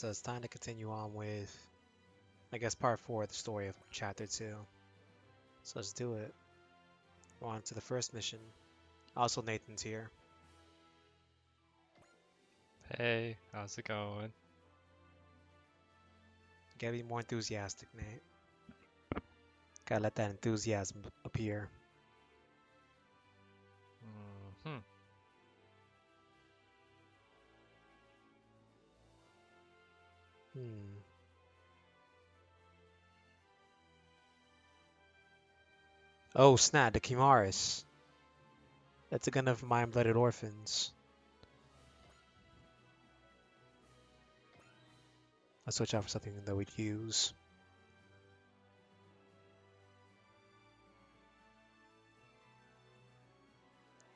Alright, so it's time to continue on with, I guess, part 4 of the story of chapter 2. So let's do it. We're on to the first mission. Also, Nathan's here. Hey, how's it going? Gotta be more enthusiastic, Nate. Gotta let that enthusiasm appear. Hmm. Hmm. Oh, snap, the Chimaris. That's a gun of mind-blooded orphans. I'll switch out for something that we'd use.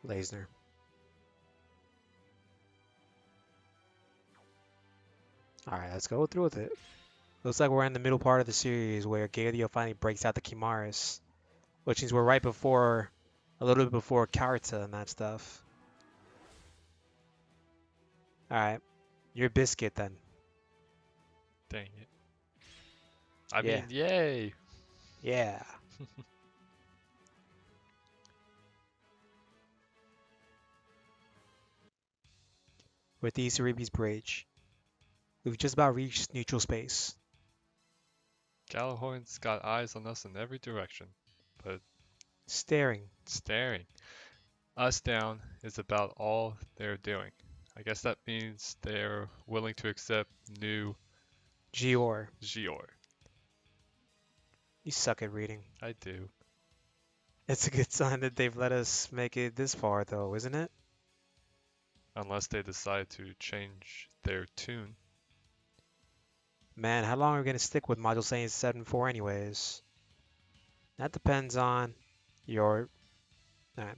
Lasner. Alright, let's go through with it. Looks like we're in the middle part of the series where Galio finally breaks out the Chimaris, which means we're right before, a little bit before Carta and that stuff. Alright, your biscuit then. Dang it. I Yeah. mean, yay! Yeah. With the Cerebe's Bridge, we've just about reached neutral space. Gallahorn's got eyes on us in every direction, but Staring. staring us down is about all they're doing. I guess that means they're willing to accept new Gior. Gior. You suck at reading. I do. It's a good sign that they've let us make it this far, though, isn't it? Unless they decide to change their tune. Man, how long are we going to stick with Module Saying 7 for anyways? That depends on your... Alright.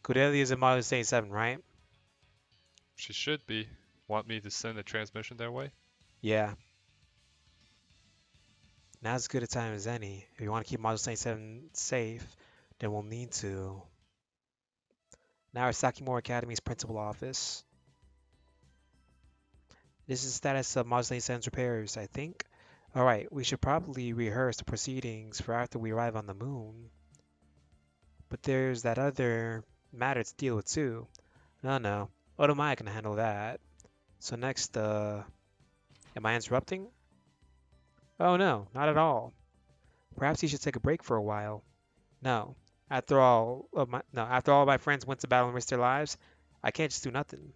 Kudelia is in Module Saying 7, right? She should be. Want me to send a transmission their way? Yeah. Now's as good a time as any. If you want to keep Module Saying 7 safe, then we'll need to. Now we're Sakimura Academy's principal office. This is the status of Module 87's repairs, I think. Alright, we should probably rehearse the proceedings for after we arrive on the moon. But there's that other matter to deal with too. No. Otomaya can handle that. So next, am I interrupting? Oh no, not at all. Perhaps you should take a break for a while. No. After all of my friends went to battle and risked their lives, I can't just do nothing.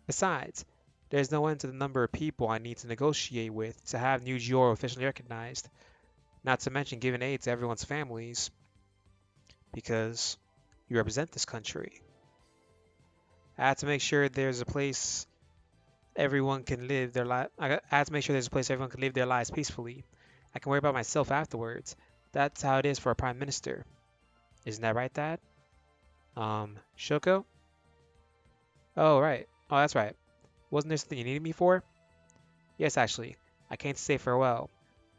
Besides, there's no end to the number of people I need to negotiate with to have New Gior officially recognized, not to mention giving aid to everyone's families. Because you represent this country. I have to make sure there's a place everyone can live their life. I have to make sure there's a place everyone can live their lives peacefully. I can worry about myself afterwards. That's how it is for a prime minister. Isn't that right, Dad? Shoko? Oh, right. Oh, that's right. Wasn't there something you needed me for? Yes, actually. I came to say farewell.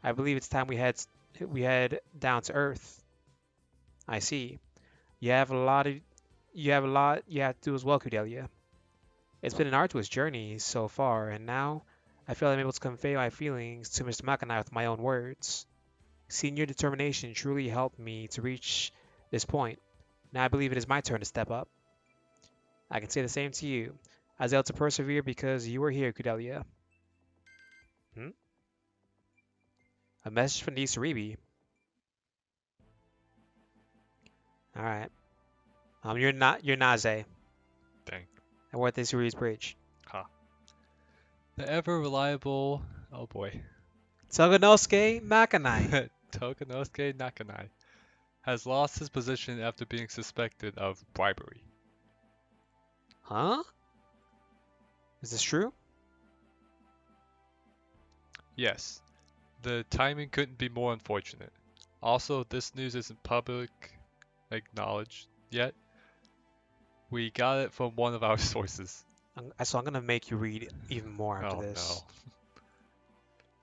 I believe it's time we head down to Earth. I see. You have a lot you have to do as well, Kudelia. It's been an arduous journey so far, and now I feel I'm able to convey my feelings to Mr. Makanai with my own words. Seeing your determination truly helped me to reach this point. Now I believe it is my turn to step up. I can say the same to you. I was able to persevere because you were here, Kudelia. Hmm? A message from the Cerebi. Alright. You're Naze. Dang. And we're at the Cerebi's Bridge. Huh. The ever reliable, oh boy, Toganosuke Makanai. Tokanosuke Nakanai has lost his position after being suspected of bribery. Huh? Is this true? Yes, the timing couldn't be more unfortunate. Also, this news isn't public acknowledged yet. We got it from one of our sources. So I'm gonna make you read even more after Oh this.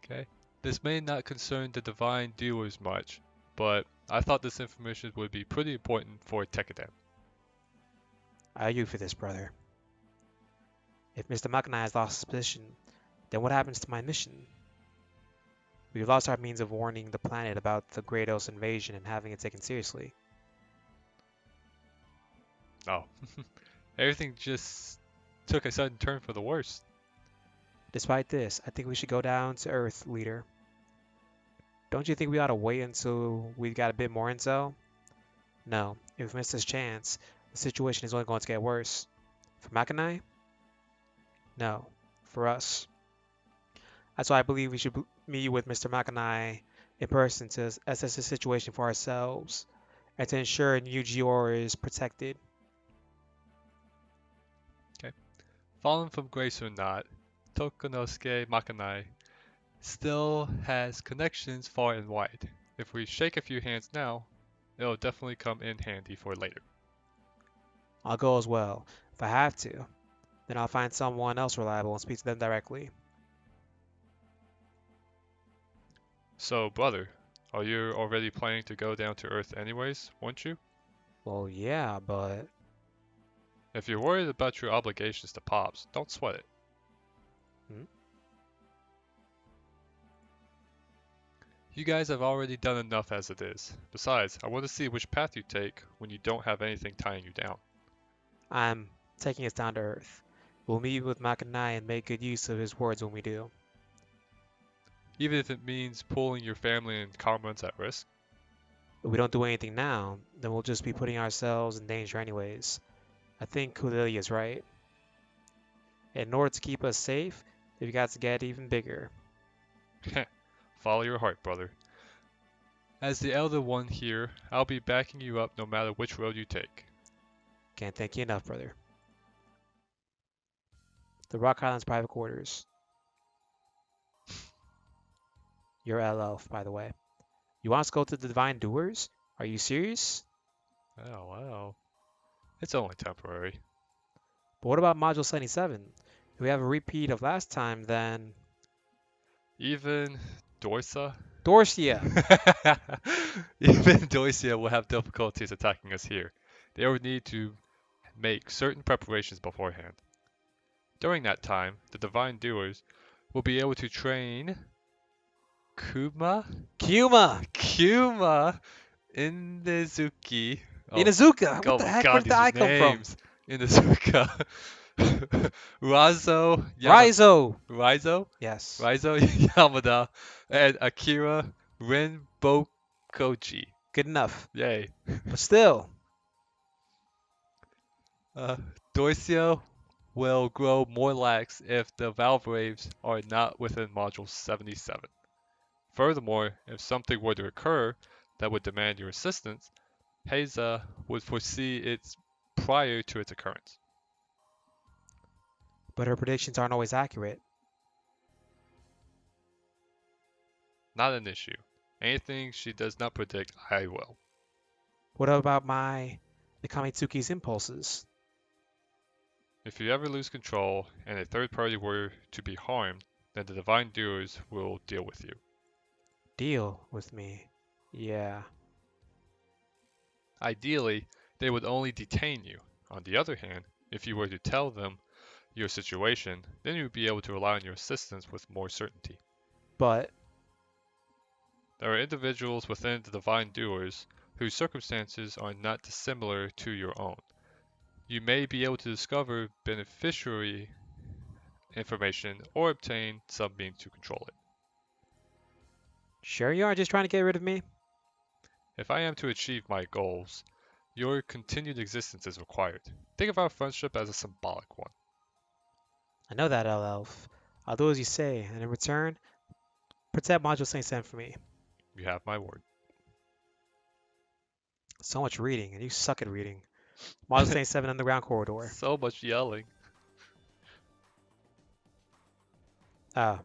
no. Okay. This may not concern the divine doers much, but I thought this information would be pretty important for tekkadan. I argue for this, brother. If Mr. Makanai has lost his position, Then what happens to my mission? We've lost our means of warning the planet about the Grados invasion and having it taken seriously. Oh, everything just took a sudden turn for the worse. Despite this, I think we should go down to Earth, leader. Don't you think we ought to wait until we've got a bit more intel? No, if we miss this chance, the situation is only going to get worse. For Makanai? No, for us. That's why I believe we should meet with Mr. Makanai in person to assess the situation for ourselves and to ensure New Gior is protected. Okay. Fallen from grace or not, Tokunosuke Makanai still has connections far and wide. If we shake a few hands now, it'll definitely come in handy for later. I'll go as well. If I have to, then I'll find someone else reliable and speak to them directly. So, brother, are you already planning to go down to Earth anyways, won't you? Well, yeah, but If you're worried about your obligations to Pops, don't sweat it. hmm? You guys have already done enough as it is. Besides, I want to see which path you take when you don't have anything tying you down. I'm taking us down to Earth. We'll meet with Makanai and make good use of his words when we do. Even if it means pulling your family and comrades at risk. If we don't do anything now, then we'll just be putting ourselves in danger anyways. I think Kulili is right. In order to keep us safe, we've got to get even bigger. Follow your heart, brother. As the elder one here, I'll be backing you up no matter which road you take. Can't thank you enough, brother. The Rock Highlands private quarters. You're Elf, by the way. You want us to go to the Divine Doers? Are you serious? Oh, well. It's only temporary. But what about Module 77? If we have a repeat of last time, then... Even Dorsa? Dorsia! Even Dorsia will have difficulties attacking us here. They will need to make certain preparations beforehand. During that time, the Divine Doers will be able to train Kuma? Kuma! Kuma Inezuki. Oh, Inazuka! What oh the my heck? Where god, did the these I come from? names. Inezuka. Razo Raizo! Raizo? Yes. Raizo Yamada and Akira Renbokoji. Good enough. Yay. But still, Uh, Dorsia will grow more lax if the Valvraves are not within Module 77. Furthermore, if something were to occur that would demand your assistance, Heiza would foresee it prior to its occurrence. but her predictions aren't always accurate. Not an issue. Anything she does not predict, I will. What about the Kamitsuki's impulses? If you ever lose control and a third party were to be harmed, then the Divine Doers will deal with you. Deal with me. Yeah. Ideally, they would only detain you. On the other hand, if you were to tell them your situation, then you would be able to rely on your assistance with more certainty. But There are individuals within the Divine Doers whose circumstances are not dissimilar to your own. You may be able to discover beneficiary information or obtain some means to control it. sure you aren't just trying to get rid of me? If I am to achieve my goals, your continued existence is required. Think of our friendship as a symbolic one. I know that, Elf. I'll do as you say, and in return, protect Module 77 for me. You have my word. So much reading, and you suck at reading. Module 77 Underground Corridor. So much yelling. Oh,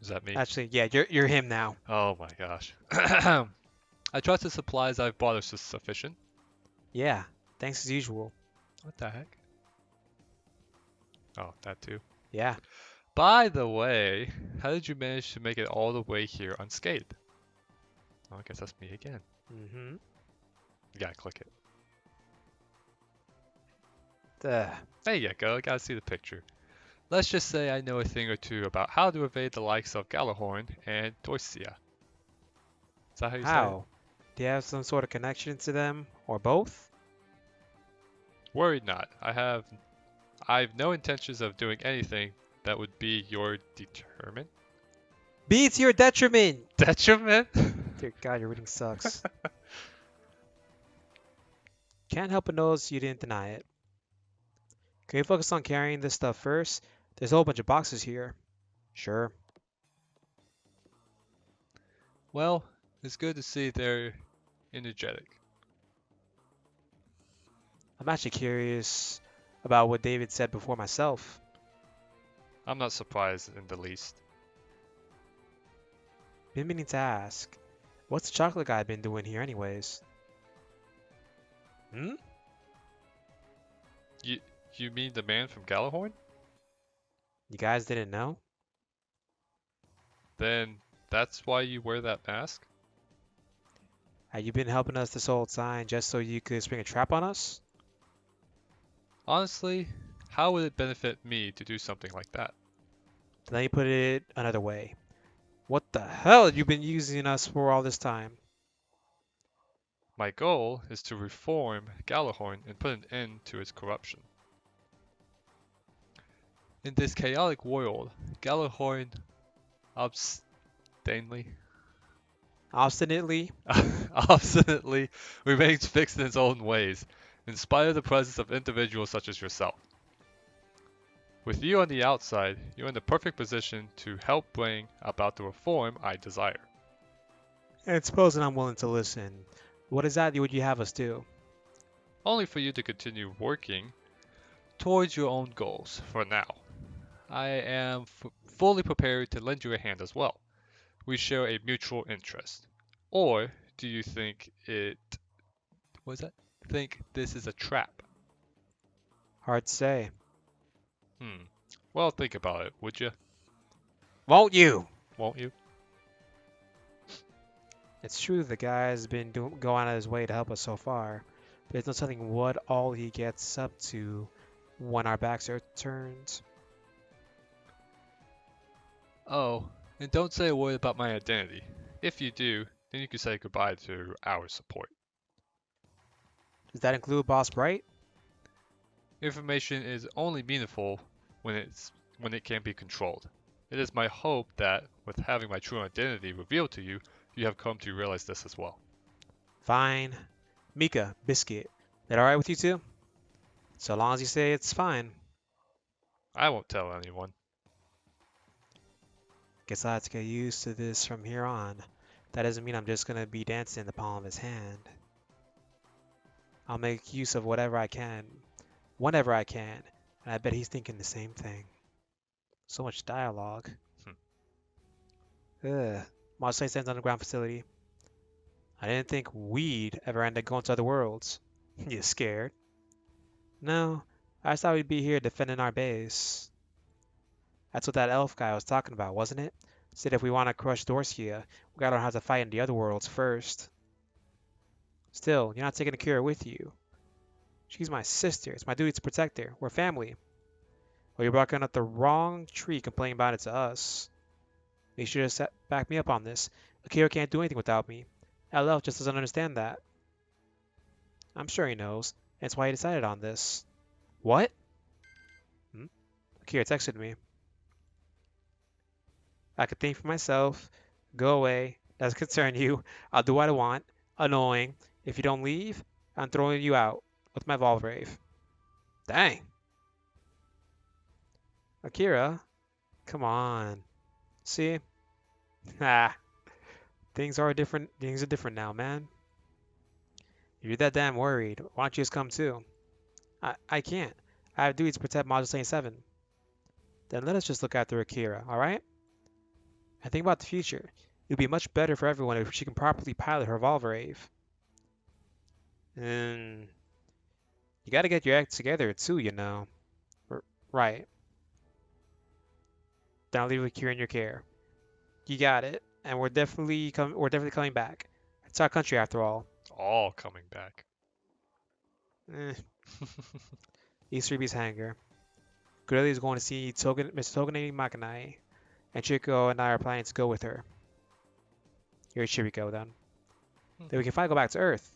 Is that me? actually, yeah, you're him now. Oh my gosh. I trust the supplies I've bought are sufficient. Yeah, thanks as usual. What the heck? Oh, that too. Yeah. By the way, how did you manage to make it all the way here unscathed? Oh, I guess that's me again. Mm-hmm. You gotta click it. Duh. There you go. I gotta see the picture. Let's just say I know a thing or two about how to evade the likes of Galahorn and Dorcia. Is that how you say it? How? Do you have some sort of connection to them, or both? Worry not. I've no intentions of doing anything that would be your determinant. Be to your detriment! Detriment? Dear God, your reading sucks. Can't help but notice you didn't deny it. Can we focus on carrying this stuff first? There's a whole bunch of boxes here. Sure. Well, it's good to see they're energetic. I'm actually curious about what David said before myself. I'm not surprised in the least. Been meaning to ask. What's the chocolate guy been doing here anyways? Hmm? You you mean the man from Galahorn? You guys didn't know? Then that's why you wear that mask? Have you been helping us this whole time just so you could spring a trap on us? Honestly, how would it benefit me to do something like that? Then let me put it another way. What the hell have you been using us for all this time? My goal is to reform Galahorn and put an end to its corruption. In this chaotic world, Galahorn obstinately Obstinately? obstinately remains fixed in its own ways, in spite of the presence of individuals such as yourself. With you on the outside, you're in the perfect position to help bring about the reform I desire. And supposing I'm willing to listen, what exactly would you have us do? Only for you to continue working towards your own goals for now. I am fully prepared to lend you a hand as well. We share a mutual interest. Or do you think was that? Think this is a trap? Hard to say. Hmm. Well, think about it, would you? Won't you? Won't you? It's true the guy's been going out of his way to help us so far, but there's no telling what all he gets up to when our backs are turned. Oh, and don't say a word about my identity. If you do, then you can say goodbye to our support. Does that include Boss Bright? Information is only meaningful when it can be controlled. It is my hope that with having my true identity revealed to you, you have come to realize this as well. Fine. Mika, Biscuit, that alright with you two? So long as you say it's fine. I won't tell anyone. Guess I'll have to get used to this from here on. That doesn't mean I'm just gonna be dancing in the palm of his hand. I'll make use of whatever I can, whenever I can, and I bet he's thinking the same thing. So much dialogue. Hmm. Ugh. Model Stands underground facility. I didn't think we'd ever end up going to other worlds. You scared? No, I just thought we'd be here defending our base. That's what that elf guy was talking about, wasn't it? Said if we want to crush Dorsia, we gotta learn how to fight in the other worlds first. Still, you're not taking Akira with you. She's my sister. It's my duty to protect her. We're family. Well, you're barking up the wrong tree complaining about it to us. Make sure to back me up on this. Akira can't do anything without me. LL just doesn't understand that. I'm sure he knows. That's why he decided on this. What? Hmm? Akira texted me. I could think for myself. Go away. Doesn't concern you. I'll do what I want. Annoying. If you don't leave, I'm throwing you out with my Valvrave. Dang. Akira, come on. See? Ah, things are different now, man. If you're that damn worried, why don't you just come too? I can't. I have duty to protect Module 7. Then let us just look after Akira, alright? And think about the future. It would be much better for everyone if she can properly pilot her Valvrave. And you gotta get your act together too, you know. Right. Then I'll leave Akira in your care. You got it. And we're definitely coming back. It's our country after all. All coming back. Eh, East Ruby's hangar. Cordelia is going to see Mr. Togane Makanai, and Chico and I are planning to go with her. Here we go then. Then we can finally go back to Earth.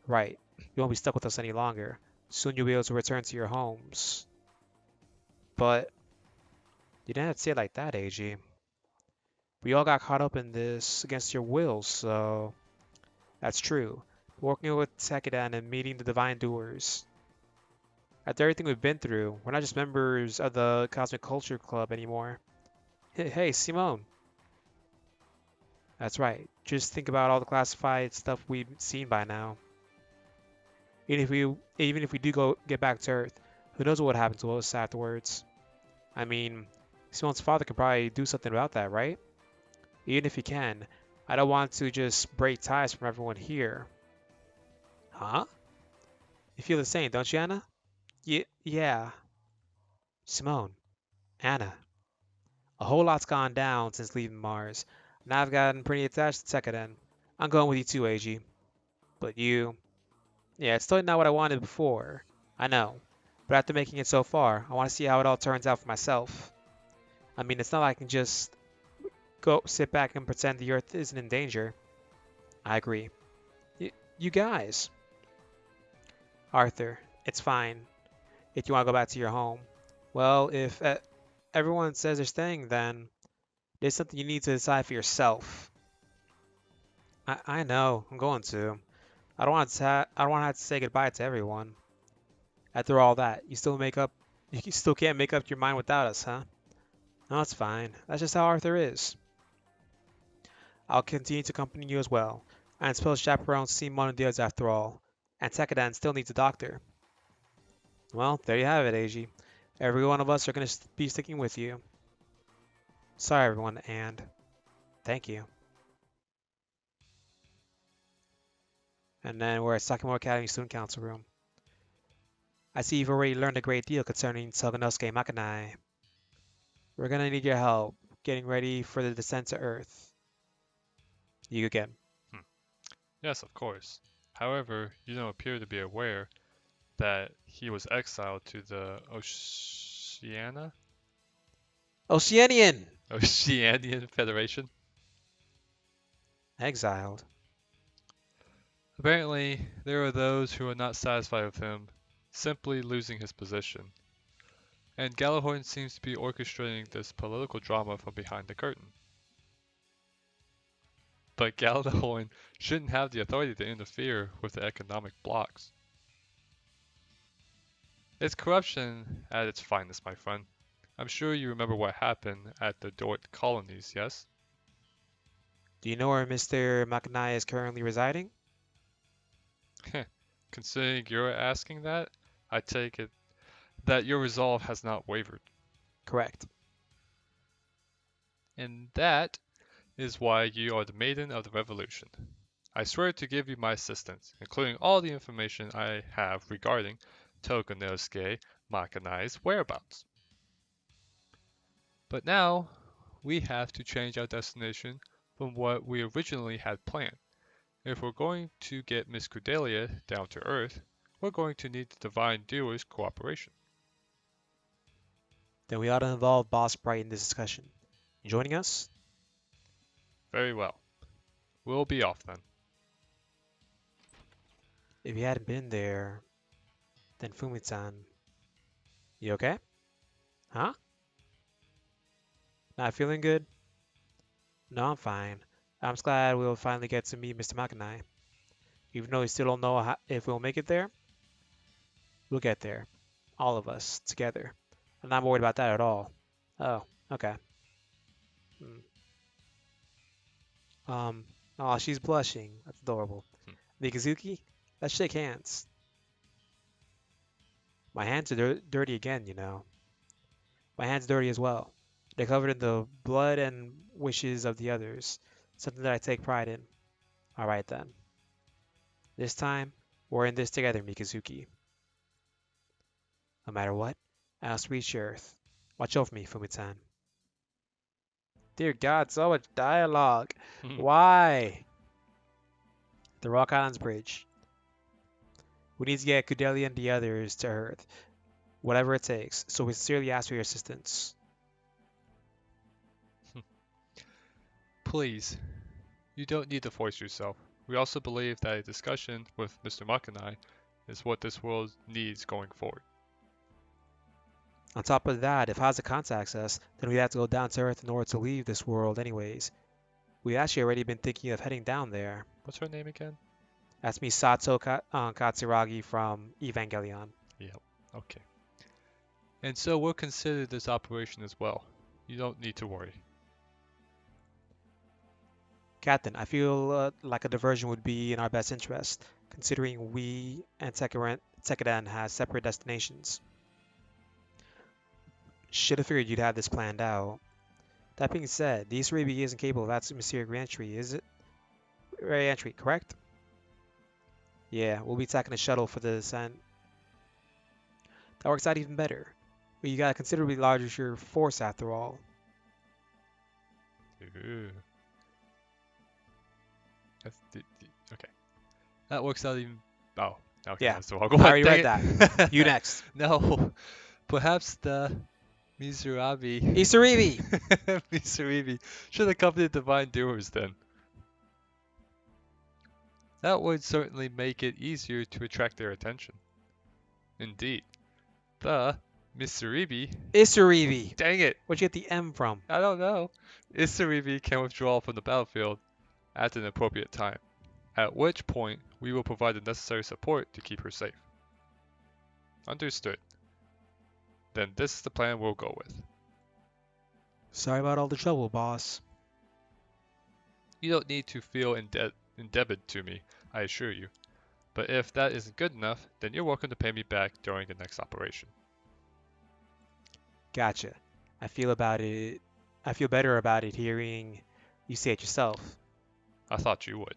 Right. You won't be stuck with us any longer. Soon you'll be able to return to your homes. But you didn't have to say it like that, AG. We all got caught up in this against your will, so that's true. Working with tekkadan and meeting the Divine Doers. After everything we've been through, we're not just members of the Cosmic Culture Club anymore. Hey, Simone. That's right. Just think about all the classified stuff we've seen by now. Even if we do go get back to Earth, who knows what would happen to us afterwards? I mean, Simone's father could probably do something about that, right? Even if he can, I don't want to just break ties from everyone here. Huh? You feel the same, don't you, Anna? Yeah. Simone, Anna. A whole lot's gone down since leaving Mars. Now I've gotten pretty attached to Tekkadan. I'm going with you too, AG. But you... Yeah, it's totally not what I wanted before. I know. But after making it so far, I want to see how it all turns out for myself. I mean, it's not like I can just go sit back and pretend the Earth isn't in danger. I agree. You guys. Arthur, it's fine if you want to go back to your home. Well, if everyone says they're staying, then there's something you need to decide for yourself. I know, I'm going to. I don't want to have to say goodbye to everyone. After all that, you still can't make up your mind without us, huh? No, it's fine. That's just how Arthur is. I'll continue to accompany you as well. I suppose chaperones seem one of the others after all. And Tekkadan still needs a doctor. Well, there you have it, Eiji. Every one of us are going to be sticking with you. Sorry, everyone, and thank you. And then we're at Sakimura Academy Student Council room. I see you've already learned a great deal concerning Toganosuke Makanai. We're going to need your help getting ready for the descent to Earth. You again. Hmm. Yes, of course. However, you don't appear to be aware that he was exiled to the Oceanian! Oceanian Federation. Exiled. Apparently, there are those who are not satisfied with him simply losing his position, and Gallahorn seems to be orchestrating this political drama from behind the curtain. But Gallahorn shouldn't have the authority to interfere with the economic blocks. It's corruption at its finest, my friend. I'm sure you remember what happened at the Dort colonies, yes? Do you know where Mr. Makanai is currently residing? Considering you're asking that, I take it that your resolve has not wavered. Correct. And that is why you are the Maiden of the Revolution. I swear to give you my assistance, including all the information I have regarding Toganosuke Makanai's whereabouts. But now, we have to change our destination from what we originally had planned. If we're going to get Miss Cordelia down to Earth, we're going to need the Divine Doer's cooperation. Then we ought to involve Boss Bright in this discussion. You joining us? Very well. We'll be off then. If you hadn't been there, then Fumi-san. You okay? Huh? Not feeling good? No, I'm fine. I'm just glad we'll finally get to meet Mr. Makanai. Even though we still don't know if we'll make it there, we'll get there. All of us, together. I'm not worried about that at all. Oh, okay. Hmm. Um, oh, she's blushing. That's adorable. Hmm. Mikazuki, let's shake hands. My hands are dirty again, you know. My hands dirty as well. They're covered in the blood and wishes of the others, something that I take pride in. Alright then. This time, we're in this together, Mikazuki. No matter what, I'll reach Earth. Watch over me, Fumi-san. Dear God, so much dialogue. Why? The Rock Islands Bridge. We need to get Kudelia and the others to Earth. Whatever it takes. So we sincerely ask for your assistance. Please, you don't need to force yourself. We also believe that a discussion with Mr. Makanai is what this world needs going forward. On top of that, if Haza contacts us, then we have to go down to Earth in order to leave this world anyways. We actually already been thinking of heading down there. What's her name again? That's Misato Katsuragi from Evangelion. Yep. Okay. And so we'll consider this operation as well. You don't need to worry. Captain, I feel like a diversion would be in our best interest, considering we and Tekkadan has separate destinations. Should have figured you'd have this planned out. That being said, the Easter isn't capable of atmospheric reentry, is it? Reentry, correct? Yeah, we'll be attacking a shuttle for the descent. That works out even better. But you got a considerably larger force after all. Ooh. Okay. That works out even. Oh, okay. Yeah, That's the wrong I one. already Dang read that. it. You next. No. Perhaps the Mizurabi. Isaribi! Mizurabi should accompany the Divine Doers then. That would certainly make it easier to attract their attention. Indeed. The Misuribi. Isaribi! Dang it! Where'd you get the M from? I don't know. Isuribi can withdraw from the battlefield at an appropriate time, at which point we will provide the necessary support to keep her safe. Understood. Then this is the plan we'll go with. Sorry about all the trouble, boss. You don't need to feel indebted to me, I assure you. But if that isn't good enough, then you're welcome to pay me back during the next operation. Gotcha. I feel better about it hearing you say it yourself. I thought you would.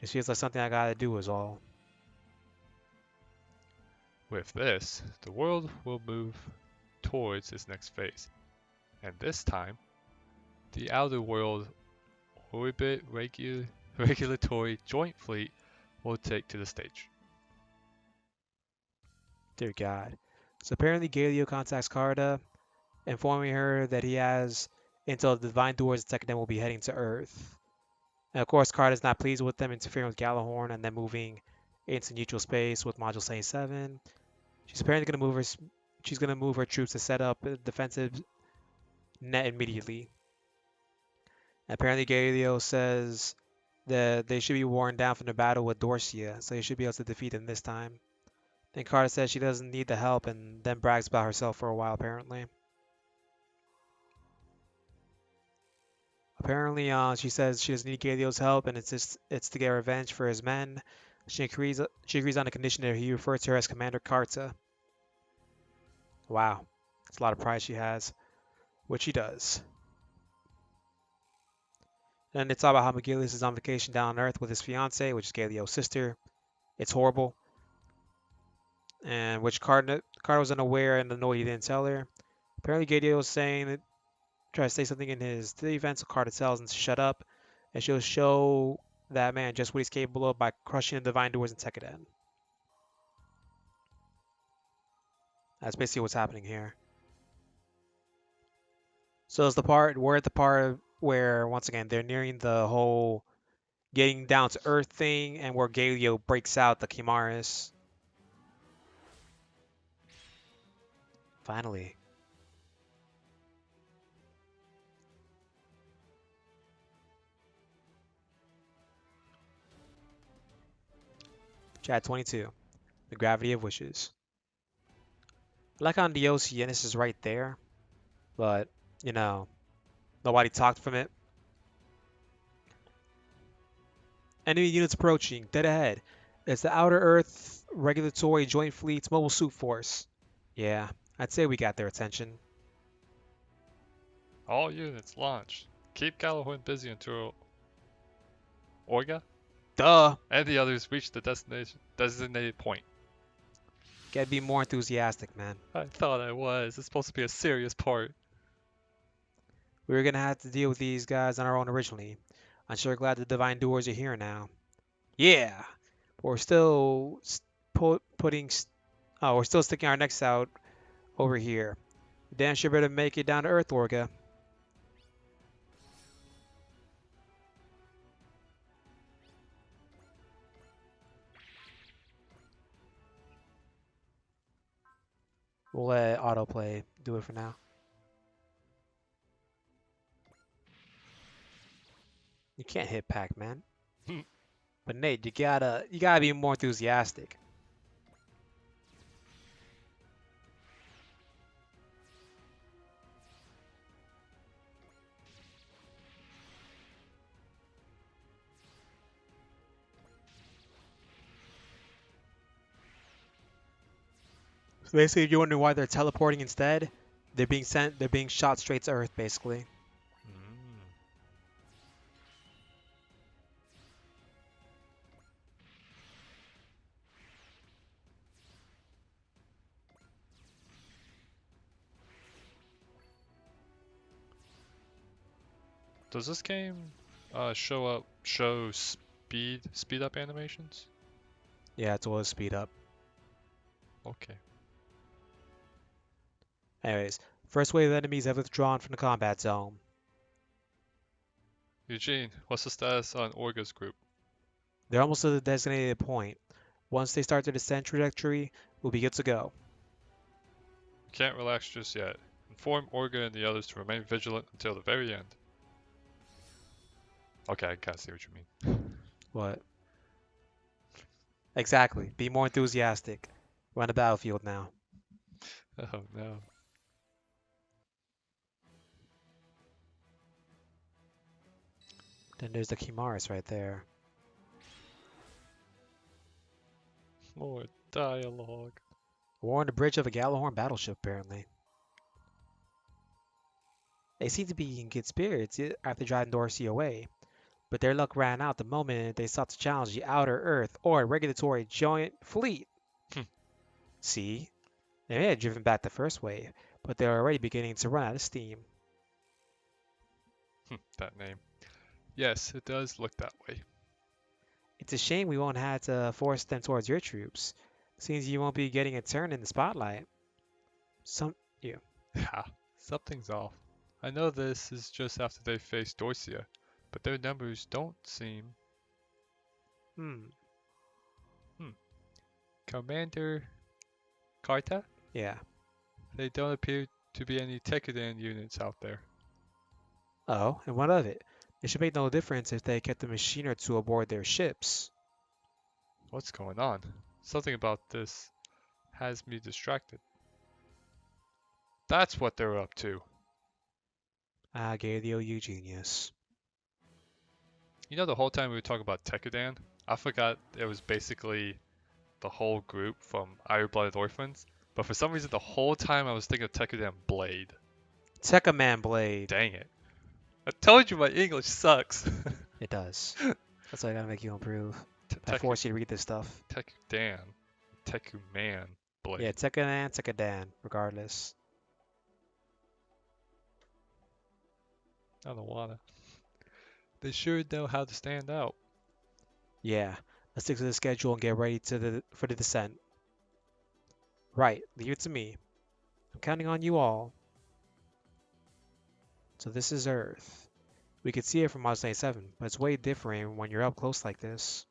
Just feels like something I gotta do is all. With this, the world will move towards its next phase. And this time, the outer world orbit regulatory joint fleet will take to the stage. Dear God. So apparently Galio contacts Carta, informing her that he has until the Divine Doors and Tekkadan will be heading to Earth. And of course, Carta's not pleased with them interfering with Galahorn and then moving into neutral space with Module 77. She's apparently gonna move her troops to set up a defensive net immediately. And apparently Galio says that they should be worn down from the battle with Dorcia, so he should be able to defeat them this time. Then Carta says she doesn't need the help and then brags about herself for a while apparently. Apparently, she says she doesn't need Galio's help and it's to get revenge for his men. She agrees on the condition that he refers to her as Commander Carta. Wow, that's a lot of pride she has, which he does. Then they talk about how McGillis is on vacation down on Earth with his fiance, which is Galio's sister. It's horrible, and which Carter was unaware and annoyed he didn't tell her. Apparently, Galio was saying that try to say something in his defense, so Carter tells him to shut up, and she'll show that man just what he's capable of by crushing the Divine Doors and Tekkadan. That's basically what's happening here. So we're at the part where, once again, they're nearing the whole getting down to Earth thing, and where Galio breaks out the Chimaris. Finally. Chat 22. The Gravity of Wishes. Like on the Oceanus is right there, but, you know, nobody talked from it. Enemy units approaching, dead ahead. It's the Outer Earth Regulatory Joint Fleet's Mobile Suit Force. Yeah, I'd say we got their attention. All units launch. Keep Galahorn busy until Orga Duh! and the others reach the designated point. Gotta be more enthusiastic, man. I thought I was. It's supposed to be a serious part. We were gonna have to deal with these guys on our own originally. I'm sure glad the Divine Doors are here now. Yeah! But we're still putting Oh, we're still sticking our necks out over here. Dan should better make it down to Earth, Orga. We'll let autoplay do it for now. You can't hit Pac-Man. But Nate, you gotta be more enthusiastic. So basically, if you're wondering why they're teleporting instead, they're being shot straight to Earth, basically. Mm. Does this game show speed up animations? Yeah, it's all speed up. Okay. Anyways, first wave of enemies have withdrawn from the combat zone. Eugene, what's the status on Orga's group? They're almost to the designated point. Once they start their descent trajectory, we'll be good to go. We can't relax just yet. Inform Orga and the others to remain vigilant until the very end. Okay, I kind of see what you mean. What? Exactly. Be more enthusiastic. We're on the battlefield now. Oh no. Then there's the Chimaris right there. More dialogue. We're on the bridge of a Gallahorn battleship, apparently. They seem to be in good spirits after driving Dorsey away, but their luck ran out the moment they sought to challenge the Outer Earth or Regulatory Joint Fleet. Hmm. See? They may have driven back the first wave, but they're already beginning to run out of steam. That name. Yes, it does look that way. It's a shame we won't have to force them towards your troops. Seems you won't be getting a turn in the spotlight. Some you. Ha. Something's off. I know this is just after they faced Dorcia, but their numbers don't seem. Hmm. Commander Carta? Yeah. They don't appear to be any tekkadan units out there. Oh, and what of it? It should make no difference if they kept a machine or two aboard their ships. What's going on? Something about this has me distracted. That's what they're up to. Ah, Galileo, you genius. You know, the whole time we were talking about tekkadan, I forgot it was basically the whole group from Iron-Blooded Orphans. But for some reason, the whole time I was thinking of tekkadan Blade. Tekkaman Blade. Dang it. I told you my English sucks. It does. That's why I gotta make you improve. I force you to read this stuff. Tekkadan. Tekuman Blade. Yeah, Tekkadan, Tekkadan, regardless. I don't wanna. They sure know how to stand out. Yeah, let's stick to the schedule and get ready for the descent. Right, leave it to me. I'm counting on you all. So this is Earth. We could see it from Mars 97, but it's way different when you're up close like this.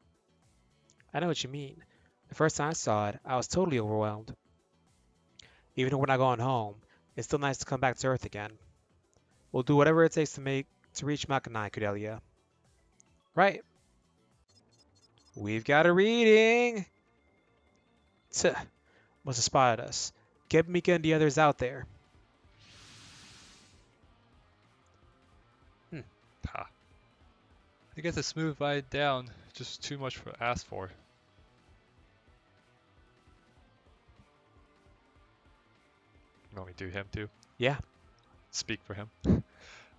I know what you mean. The first time I saw it, I was totally overwhelmed. Even though we're not going home, it's still nice to come back to Earth again. We'll do whatever it takes to reach Mackinac, Cordelia. Right. We've got a reading. Tuh, must have spotted us. Get Mika and the others out there. Ha. I guess a smooth ride down, just too much for ask for. You want me to do him too? Yeah, Speak for him.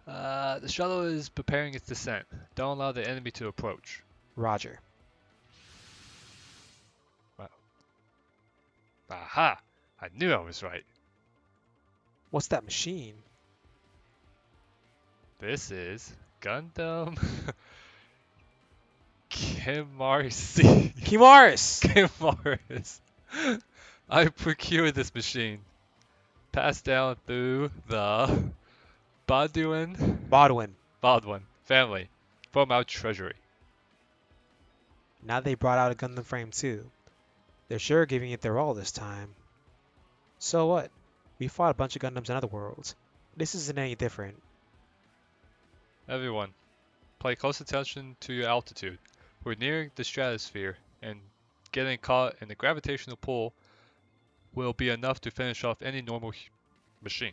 The shuttle is preparing its descent. Don't allow the enemy to approach. Roger. Wow. Aha! I knew I was right. What's that machine? This is Gundam Kimarsi. Kimaris! Kimaris. I procured this machine, passed down through the Baldwin. Baldwin family from our treasury. Now they brought out a Gundam frame too. They're sure giving it their all this time. So what? We fought a bunch of Gundams in other worlds. This isn't any different. Everyone, pay close attention to your altitude. We're nearing the stratosphere, and getting caught in the gravitational pull will be enough to finish off any normal machine.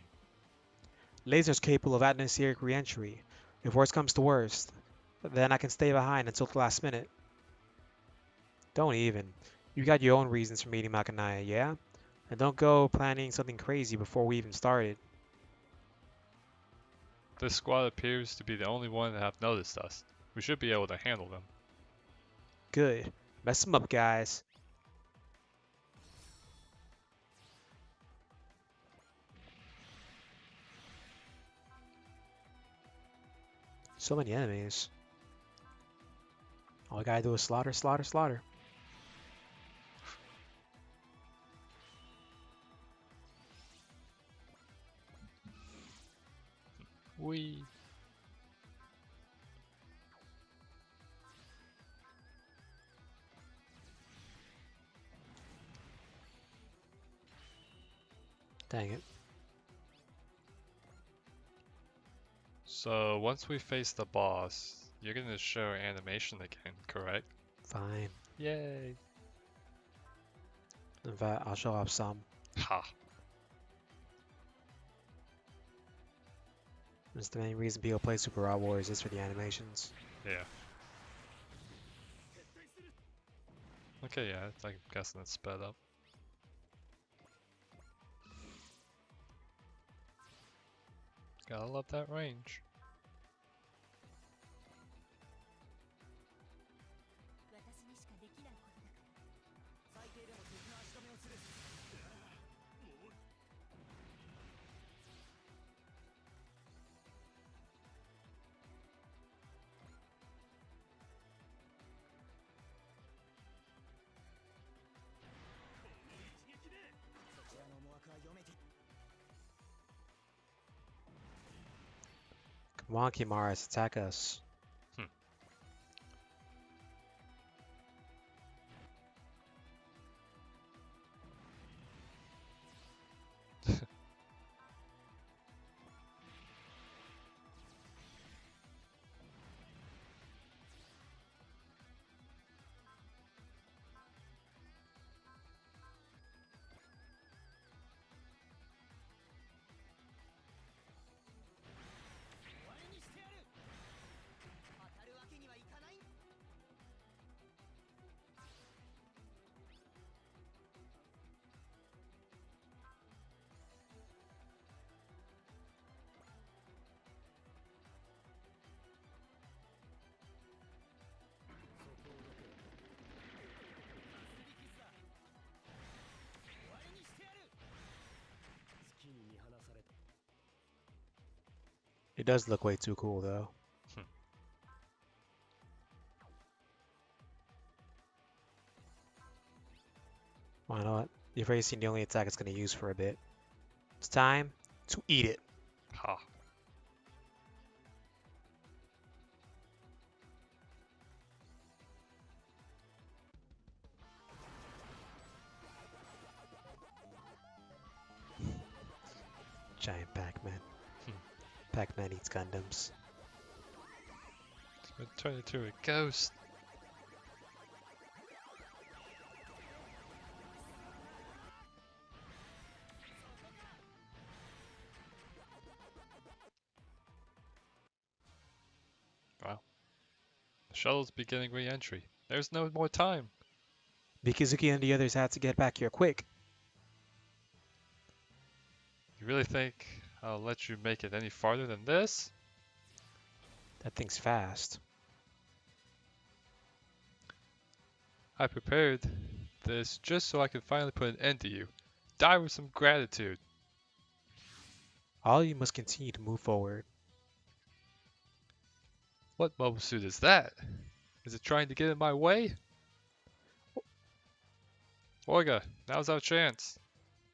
Lasers capable of atmospheric re-entry. If worst comes to worst, then I can stay behind until the last minute. Don't even. You got your own reasons for meeting Makanaya, yeah? And don't go planning something crazy before we even started. This squad appears to be the only one that have noticed us. We should be able to handle them. Good. Mess them up, guys. So many enemies. All I gotta do is slaughter, slaughter, slaughter. We. Dang it. So once we face the boss, you're gonna show animation again, correct? Fine. Yay! In fact, I'll show off some. Ha! That's the main reason people play Super Raw Wars is for the animations. Yeah. Okay, yeah, I'm guessing it's sped up. Gotta love that range. Come on, Kimaris, attack us. Hmm. It does look way too cool, though. Hmm. Why not? You've already seen the only attack it's going to use for a bit. It's time to eat it. Ha! Giant Pac-Man. Hmm. Pac-Man eats Gundams. It's gonna turn into a ghost. Wow. The shuttle's beginning re-entry. There's no more time. Mikazuki and the others had to get back here quick. You really think I'll let you make it any farther than this? That thing's fast. I prepared this just so I could finally put an end to you. Die with some gratitude. All you must continue to move forward. What mobile suit is that? Is it trying to get in my way? Orga, now's our chance.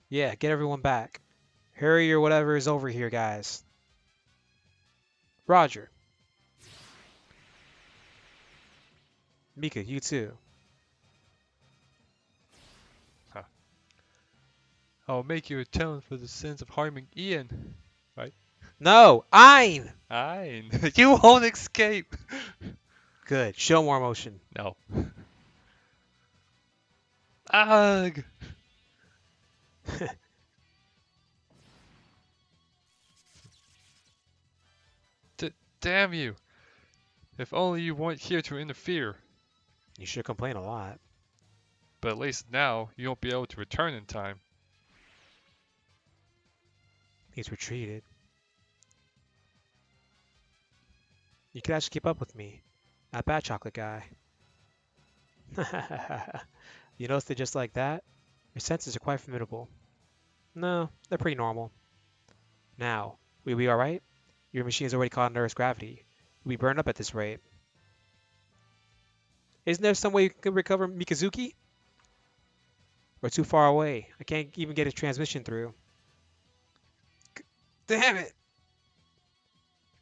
Yeah, get everyone back. Hurry or whatever is over here, guys. Roger. Mika, you too. Huh. I'll make you atone for the sins of harming Ian. Right? No! Ein! Fine. You won't escape. Good. Show more emotion. No. Ugh. Damn you. If only you weren't here to interfere. You should complain a lot. But at least now you won't be able to return in time. He's retreated. You could actually keep up with me. Not bad, chocolate guy. You notice they're just like that? Your senses are quite formidable. No, they're pretty normal. Now, will we be alright? Your machine is already caught under Earth's gravity. We'll be burned up at this rate. Isn't there some way you can recover Mikazuki? We're too far away. I can't even get a transmission through. Damn it!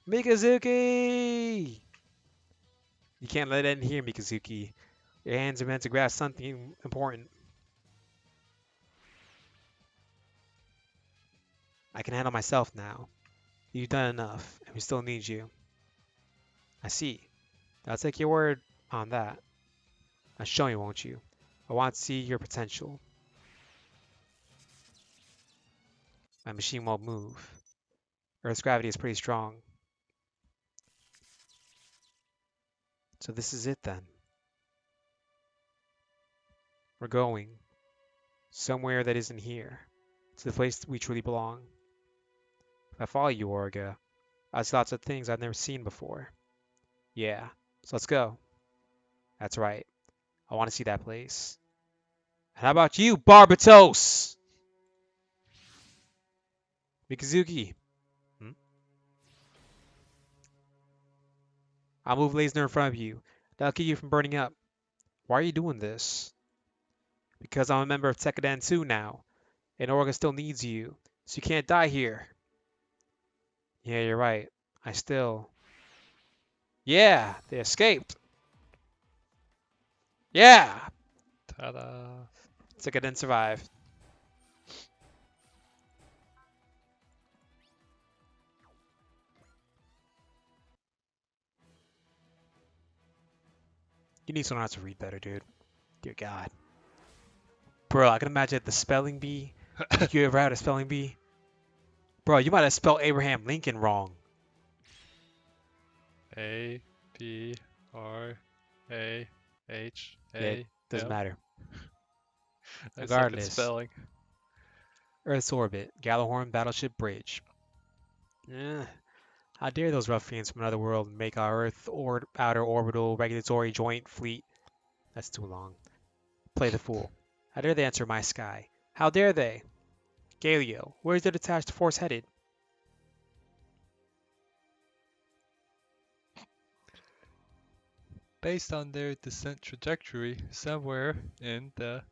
Mikazuki! You can't let it end here, Mikazuki. Your hands are meant to grasp something important. I can handle myself now. You've done enough, and we still need you. I see. I'll take your word on that. Now show me, won't you? I want to see your potential. My machine won't move. Earth's gravity is pretty strong. So this is it then. We're going somewhere that isn't here, to the place we truly belong. If I follow you, Orga, I see lots of things I've never seen before. Yeah, so let's go. That's right. I want to see that place. And how about you, Barbatos? Mikazuki. Hmm? I'll move Lasner in front of you. That'll keep you from burning up. Why are you doing this? Because I'm a member of Tekkadan 2 now, and Orga still needs you, so you can't die here. Yeah, you're right. I still... Yeah, they escaped. Yeah! Ta-da. Tekkadan survived. You need to learn how to read better, dude. Dear God. Bro, I can imagine the spelling bee. You ever had a spelling bee? Bro, you might have spelled Abraham Lincoln wrong. A B R A H Yeah, A doesn't M. matter. I suck at Regardless, spelling. Earth's orbit, Gallahorn Battleship Bridge. Eh, how dare those ruffians from another world make our Earth or outer orbital regulatory joint fleet? That's too long. Play the fool. How dare they enter my sky? How dare they? Galileo, where is their detached force headed? Based on their descent trajectory somewhere in the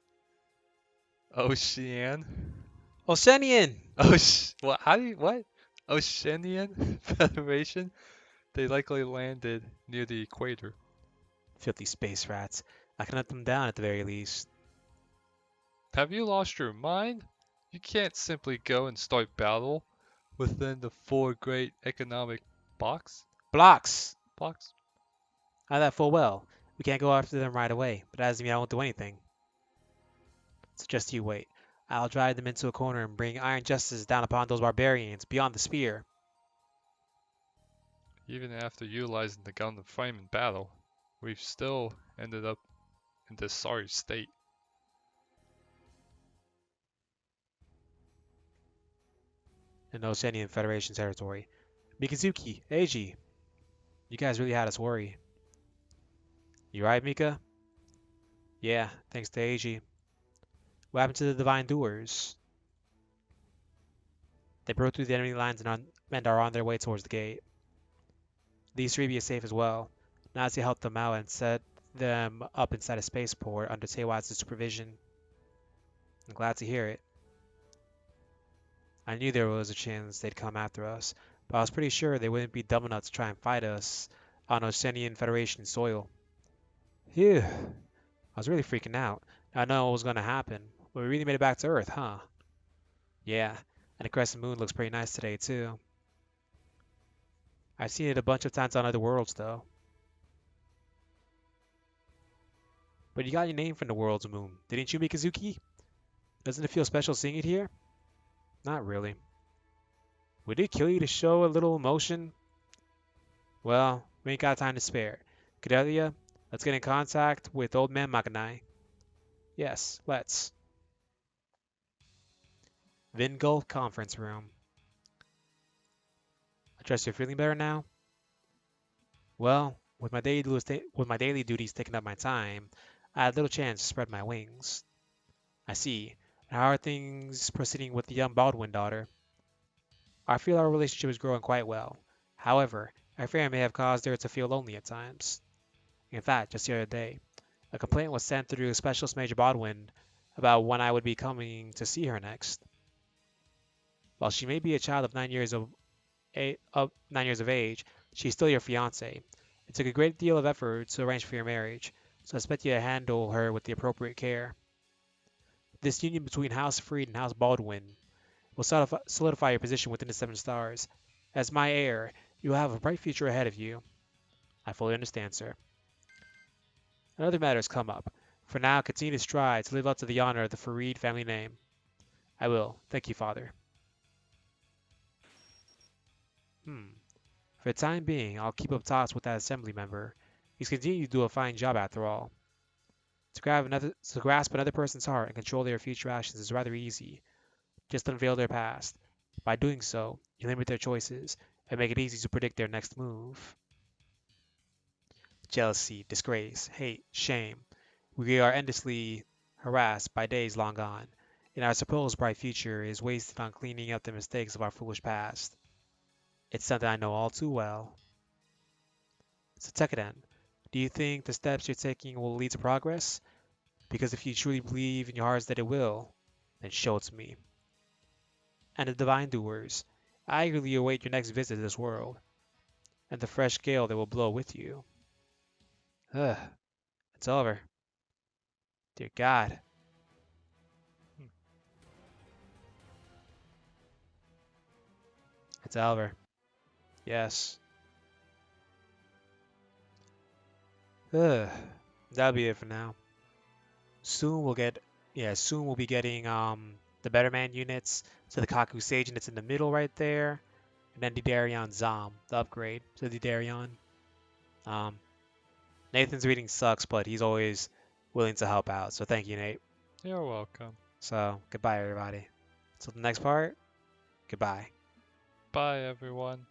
Ocean. Oceanian! What? How do you what? Oceanian Federation? They likely landed near the equator. Filthy space rats. I can let them down at the very least. Have you lost your mind? You can't simply go and start battle within the four great economic box Blocks! blocks. I know that full well. We can't go after them right away, but that doesn't mean I won't do anything. So just you wait. I'll drive them into a corner and bring iron justice down upon those barbarians beyond the spear. Even after utilizing the Gundam frame in battle, we've still ended up in this sorry state. In Oceanian Federation territory. Mikazuki, Eiji, you guys really had us worried. You right, Mika? Yeah, thanks to Eiji. What happened to the Divine Doers? They broke through the enemy lines and are on their way towards the gate. These three be safe as well. Nazi helped them out and set them up inside a spaceport under Teiwat's supervision. I'm glad to hear it. I knew there was a chance they'd come after us, but I was pretty sure they wouldn't be dumb enough to try and fight us on Oceanian Federation soil. Phew, I was really freaking out. I know what was going to happen, but we really made it back to Earth, huh? Yeah, and the crescent moon looks pretty nice today, too. I've seen it a bunch of times on other worlds, though. But you got your name from the world's moon, didn't you, Mikazuki? Doesn't it feel special seeing it here? Not really. Would it kill you to show a little emotion? Well, we ain't got time to spare. Cordelia, let's get in contact with old man Makanai. Yes, let's. Vingulf conference room. I trust you're feeling better now? Well, with my daily duties taking up my time, I had little chance to spread my wings. I see. How are things proceeding with the young Baldwin daughter? I feel our relationship is growing quite well. However, I fear I may have caused her to feel lonely at times. In fact, just the other day, a complaint was sent through Specialist Major Baldwin about when I would be coming to see her next. While she may be a child of 9 years of age, she's still your fiance. It took a great deal of effort to arrange for your marriage, so I expect you to handle her with the appropriate care. This union between House Freed and House Baldwin will solidify your position within the Seven Stars. As my heir, you will have a bright future ahead of you. I fully understand, sir. And other matters come up. For now, continue to strive to live up to the honor of the Farid family name. I will. Thank you, Father. Hmm. For the time being, I'll keep up talks with that assembly member. He's continuing to do a fine job after all. To grasp another person's heart and control their future actions is rather easy. Just unveil their past. By doing so, you limit their choices and make it easy to predict their next move. Jealousy, disgrace, hate, shame. We are endlessly harassed by days long gone, and our supposed bright future is wasted on cleaning up the mistakes of our foolish past. It's something I know all too well. So Tekkadan, do you think the steps you're taking will lead to progress? Because if you truly believe in your hearts that it will, then show it to me. And the divine doers, I eagerly await your next visit to this world, and the fresh gale that will blow with you. Ugh, it's over. Dear God, Hmm. it's over. Yes. Ugh, that'll be it for now. Soon we'll get, yeah, soon we'll be getting the Better Man units. So the Kaku Sage units in the middle right there, and then the Darion Zom, the upgrade to the Darion. Um, Nathan's reading sucks, but he's always willing to help out. So thank you, Nate. You're welcome. So goodbye, everybody. Till the next part. Goodbye. Bye, everyone.